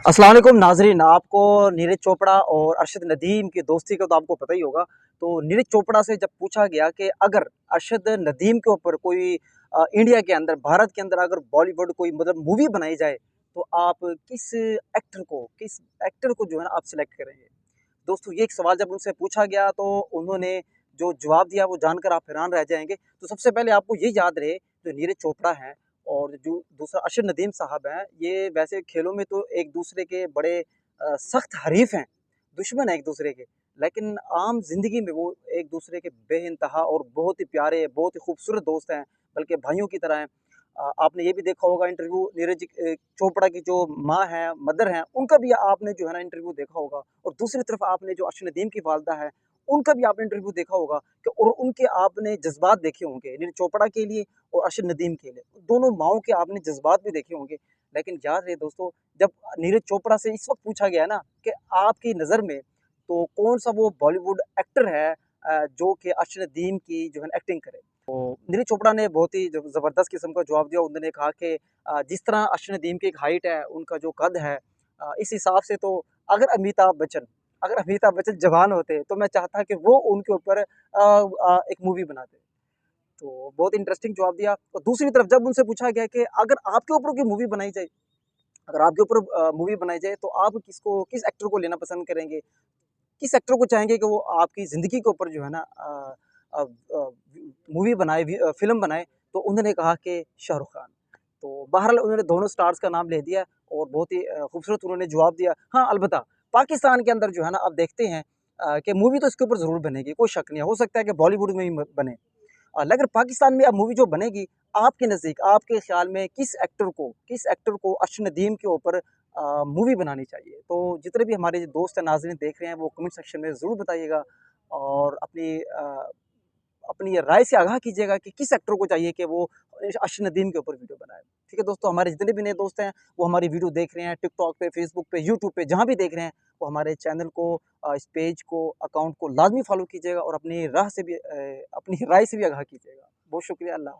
अस्सलाम वालेकुम नाज़रीन, आपको नीरज चोपड़ा और अरशद नदीम की दोस्ती का तो आपको पता ही होगा। तो नीरज चोपड़ा से जब पूछा गया कि अगर अरशद नदीम के ऊपर कोई इंडिया के अंदर, भारत के अंदर अगर बॉलीवुड कोई मतलब मूवी बनाई जाए, तो आप किस एक्टर को जो है ना आप सिलेक्ट करेंगे? दोस्तों ये एक सवाल जब उनसे पूछा गया तो उन्होंने जो जवाब दिया वो जानकर आप हैरान रह जाएँगे। तो सबसे पहले आपको ये याद रहे जो नीरज चोपड़ा हैं और जो दूसरा अरशद नदीम साहब हैं, ये वैसे खेलों में तो एक-दूसरे के बड़े सख्त हरीफ हैं, दुश्मन हैं एक-दूसरे के। लेकिन आम ज़िंदगी में वो एक-दूसरे के बेइंतहा और बहुत ही प्यारे, बहुत ही खूबसूरत दोस्त हैं, बल्कि भाइयों की तरह हैं। आपने ये भी देखा होगा इंटरव्यू चोपड़ा की जो माँ हैं, मदर हैं, उनका भी आपने जो है ना इंटरव्यू देखा होगा और दूसरी तरफ आपने जो अरशद नदीम की वालिदा है, उनका भी आपने इंटरव्यू देखा होगा कि और उनके आपने जज़्बात देखे होंगे, नीरज चोपड़ा के लिए और अरशद नदीम के लिए। दोनों माँओं के आपने जज़्बात भी देखे होंगे। लेकिन याद रहे दोस्तों, जब नीरज चोपड़ा से इस वक़्त पूछा गया ना कि आपकी नज़र में तो कौन-सा वो बॉलीवुड एक्टर है जो कि अरशद नदीम की जो है ना एक्टिंग करे? तो नीरज चोपड़ा ने बहुत ही ज़बरदस्त किस्म का जवाब दिया। उन्होंने कहा कि जिस तरह अरशद नदीम की एक हाइट है, उनका जो कद है इस हिसाब से तो अगर अमिताभ बच्चन जवान होते, तो मैं चाहता कि वो उनके ऊपर एक मूवी बनाते। तो बहुत इंटरेस्टिंग जवाब दिया और दूसरी तरफ जब उनसे पूछा गया कि अगर आपके ऊपर कोई मूवी बनाई जाए अगर आपके ऊपर मूवी बनाई जाए तो आप किस एक्टर को लेना पसंद करेंगे? किस एक्टर को चाहेंगे कि वो आपकी ज़िंदगी के ऊपर जो है ना अ अ, मूवी बनाए फ़िल्म बनाए? तो उन्होंने कहा कि शाहरुख खान। तो बहरहाल उन्होंने दोनों स्टार्स का नाम ले दिया और बहुत ही खूबसूरत उन्होंने जवाब दिया। हाँ, अलबत्ता पाकिस्तान के अंदर जो है ना अब देखते हैं कि मूवी तो इसके ऊपर ज़रूर बनेगी, कोई शक नहीं है। हो सकता है कि बॉलीवुड में ही म बने। लेकिन पाकिस्तान में अब मूवी जो बनेगी, आपके नज़दीक, आपके ख़्याल में किस एक्टर को अरशद नदीम के ऊपर मूवी बनानी चाहिए? तो जितने भी हमारे दोस्त हैं, नाज़रीन देख रहे हैं, वो कमेंट सेक्शन में ज़रूर बताइएगा और अपनी राय से आगाह कीजिएगा कि किस एक्टर को चाहिए कि वो अरशद नदीम के ऊपर वीडियो बनाए। ठीक है दोस्तों, हमारे जितने भी नए दोस्त हैं, वो हमारी वीडियो देख रहे हैं टिकटॉक पे, फ़ेसबुक पे, यूट्यूब पे, जहाँ भी देख रहे हैं, वो हमारे चैनल को इस पेज को, अकाउंट को लाज़मी फ़ॉलो कीजिएगा और अपनी राय से भी आगाह कीजिएगा। बहुत शुक्रिया, अल्लाह